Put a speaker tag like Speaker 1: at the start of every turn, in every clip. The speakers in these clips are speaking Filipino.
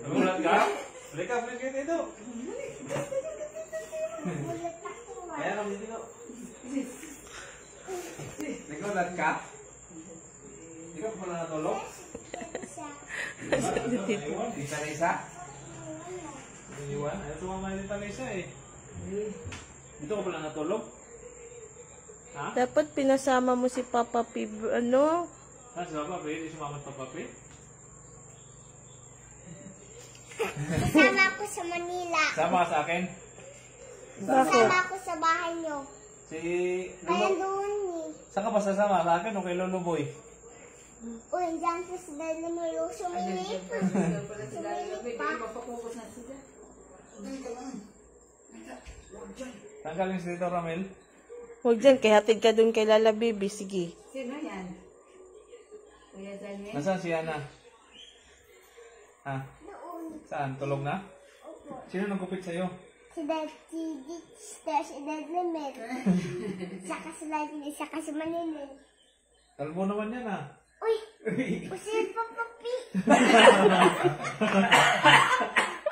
Speaker 1: Nagulat ka? Halika, balik kayo dito. Kaya kami dito. Nagulat ka? Hindi ka pala natulog? Isa na isa? Iniwan? Ayaw tumama din pala isa eh. Dito ka pala natulog? Ha?
Speaker 2: Dapat pinasama mo si Papa P. Ano?
Speaker 1: Ha? Si Papa P? Hindi sumama si Papa P?
Speaker 3: Kasama ako sa Manila.
Speaker 1: Sama ka sa akin?
Speaker 3: Kasama ako sa bahay nyo.
Speaker 1: Si
Speaker 3: Kaya
Speaker 1: Lolo?
Speaker 3: doon eh.
Speaker 1: Saan ka ba sasama? Sa akin o kay Lolo Boy?
Speaker 3: Uy, dyan po sa dahil na may sumilip. Sumilip pa.
Speaker 1: Saan ka rin si Tito Ramel?
Speaker 2: Huwag dyan, kay hatid ka dun kay Lala Bibi. Sige.
Speaker 4: Sino yan? Kuya Daniel?
Speaker 1: Nasaan si Ana? Ha? Saan? Tulog na? Sino nagkupit sa'yo?
Speaker 3: Si Daddy Dixter, si Daddy Lemel. Saka si Daddy, saka si Manila.
Speaker 1: Kalbo naman yan ah.
Speaker 3: Uy! Usin pa papi!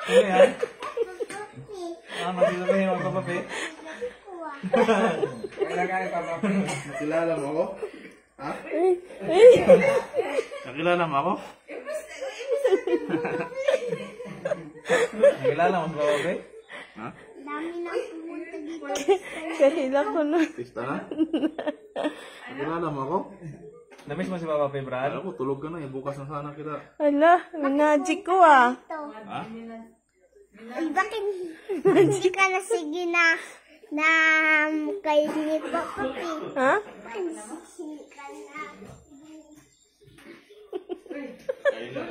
Speaker 1: Ano yan?
Speaker 3: Papi!
Speaker 1: Ah, magsasabihin mo papapi?
Speaker 3: Kuha.
Speaker 5: Kailangan papapi. Nakilala mo ako? Ha?
Speaker 1: Nakilala mo ako? Nakilala mo sa papapi?
Speaker 5: Ha?
Speaker 3: Dami nang pumunta dito.
Speaker 2: Kahila ko na.
Speaker 5: Tista na? Nakilala mo ako?
Speaker 1: Namiss mo si papapi, Brad?
Speaker 5: Ako, tulog ka na. Bukas na sana kita.
Speaker 2: Ala, magic ko ah.
Speaker 3: Ito.
Speaker 1: Ha?
Speaker 3: Uy, bakit hindi ka na sige na kay ni papi?
Speaker 2: Ha?
Speaker 3: Bakit sige ka na?
Speaker 5: Kailan?